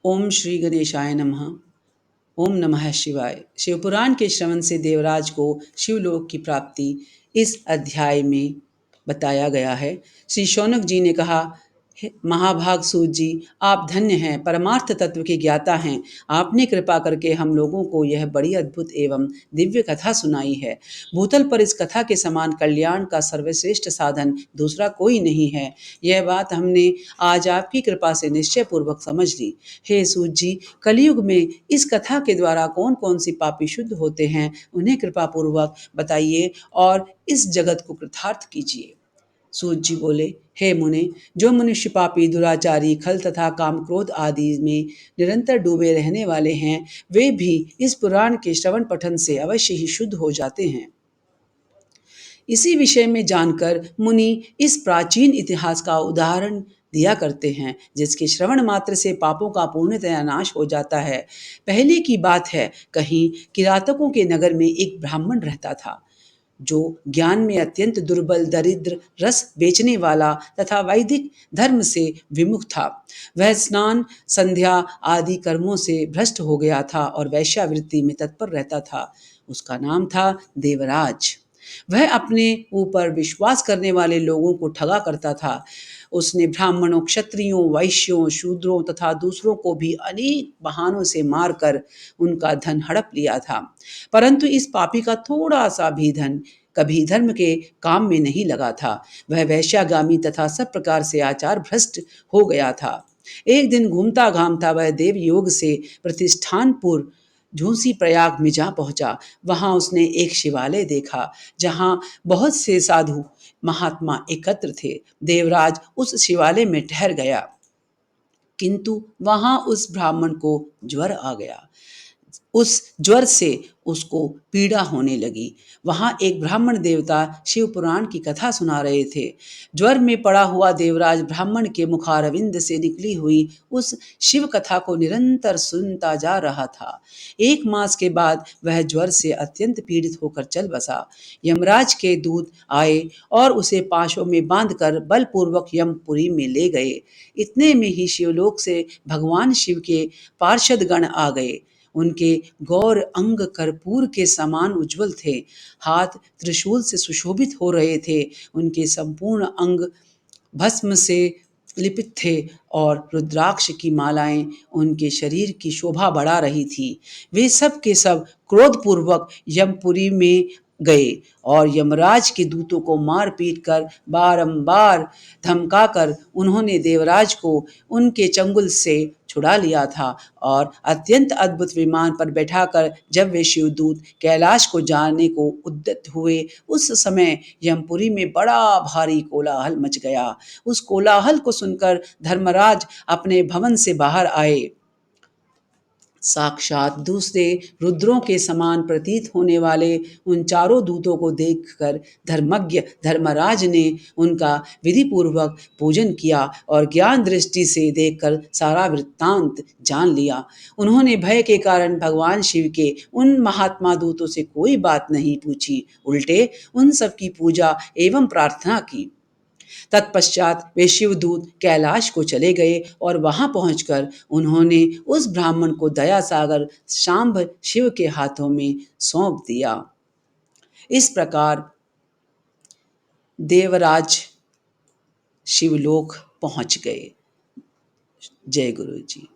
ओम श्री गणेशाय नमः। ओम नमः शिवाय। शिवपुराण के श्रवण से देवराज को शिवलोक की प्राप्ति इस अध्याय में बताया गया है। श्री शौनक जी ने कहा, "हे महाभाग सूत जी, आप धन्य हैं, परमार्थ तत्व के ज्ञाता हैं। आपने कृपा करके हम लोगों को यह बड़ी अद्भुत एवं दिव्य कथा सुनाई है। भूतल पर इस कथा के समान कल्याण का सर्वश्रेष्ठ साधन दूसरा कोई नहीं है। यह बात हमने आज आपकी कृपा से निश्चय पूर्वक समझ ली। हे सूत जी, कलयुग में इस कथा के द्वारा कौन कौन सी पापी शुद्ध होते हैं, उन्हें कृपा पूर्वक बताइए और इस जगत को कृतार्थ कीजिए। सूत जी बोले, हे मुने, जो मनुष्य पापी, दुराचारी, खल तथा काम क्रोध आदि में निरंतर डूबे रहने वाले हैं, वे भी इस पुराण के श्रवण पठन से अवश्य ही शुद्ध हो जाते हैं। इसी विषय में जानकर मुनि इस प्राचीन इतिहास का उदाहरण दिया करते हैं, जिसके श्रवण मात्र से पापों का पूर्णतया नाश हो जाता है। पहले की बात है, कहीं किरातकों के नगर में एक ब्राह्मण रहता था, जो ज्ञान में अत्यंत दुर्बल, दरिद्र, रस बेचने वाला तथा वैदिक धर्म से विमुख था। वह स्नान, संध्या आदि कर्मों से भ्रष्ट हो गया था और वैश्यावृत्ति में तत्पर रहता था। उसका नाम था देवराज। वह अपने ऊपर विश्वास करने वाले लोगों को ठगा करता था। उसने ब्राह्मणों, क्षत्रियों, वैश्यों, शूद्रों तथा दूसरों को भी अनेक बहानों से मारकर उनका धन हड़प लिया था। परंतु इस पापी का थोड़ा सा भी धन कभी धर्म के काम में नहीं लगा था। वह वैश्यागामी तथा सब प्रकार से आचार भ्रष्ट हो गया था। एक दिन घूमता घामता वह देव योग से प्रतिष्ठानपुर झूसी प्रयाग में जा पहुंचा। वहां उसने एक शिवालय देखा, जहां बहुत से साधु महात्मा एकत्र थे। देवराज उस शिवालय में ठहर गया, किंतु वहां उस ब्राह्मण को ज्वर आ गया। उस ज्वर से उसको पीड़ा होने लगी। वहां एक ब्राह्मण देवता शिव पुराण की कथा सुना रहे थे। ज्वर में पड़ा हुआ देवराज ब्राह्मण के मुखारविंद से निकली हुई उस शिव कथा को निरंतर सुनता जा रहा था। 1 मास के बाद वह ज्वर से अत्यंत पीड़ित होकर चल बसा। यमराज के दूत आए और उसे पाशों में बांधकर बलपूर्वक यमपुरी में ले गए। इतने में ही शिवलोक से भगवान शिव के पार्षद गण आ गए। उनके गौर अंग कर्पूर के समान उज्जवल थे। हाथ त्रिशूल से सुशोभित हो रहे थे। उनके संपूर्ण अंग भस्म से लिपित थे और रुद्राक्ष की मालाएं उनके शरीर की शोभा बढ़ा रही थी। वे सब के सब क्रोधपूर्वक यमपुरी में गए और यमराज के दूतों को मार पीट कर बारंबार धमकाकर उन्होंने देवराज को उनके चंगुल से छुड़ा लिया था और अत्यंत अद्भुत विमान पर बैठाकर जब वे शिवदूत कैलाश को जाने को उद्यत हुए, उस समय यमपुरी में बड़ा भारी कोलाहल मच गया। उस कोलाहल को सुनकर धर्मराज अपने भवन से बाहर आए। साक्षात दूसरे रुद्रों के समान प्रतीत होने वाले उन चारों दूतों को देखकर धर्मज्ञ धर्मराज ने उनका विधि पूर्वक पूजन किया और ज्ञान दृष्टि से देखकर सारा वृत्तांत जान लिया। उन्होंने भय के कारण भगवान शिव के उन महात्मा दूतों से कोई बात नहीं पूछी, उल्टे उन सब की पूजा एवं प्रार्थना की। तत्पश्चात वे शिवदूत कैलाश को चले गए और वहां पहुंचकर उन्होंने उस ब्राह्मण को दया सागर शांभ शिव के हाथों में सौंप दिया। इस प्रकार देवराज शिवलोक पहुंच गए। जय गुरु जी।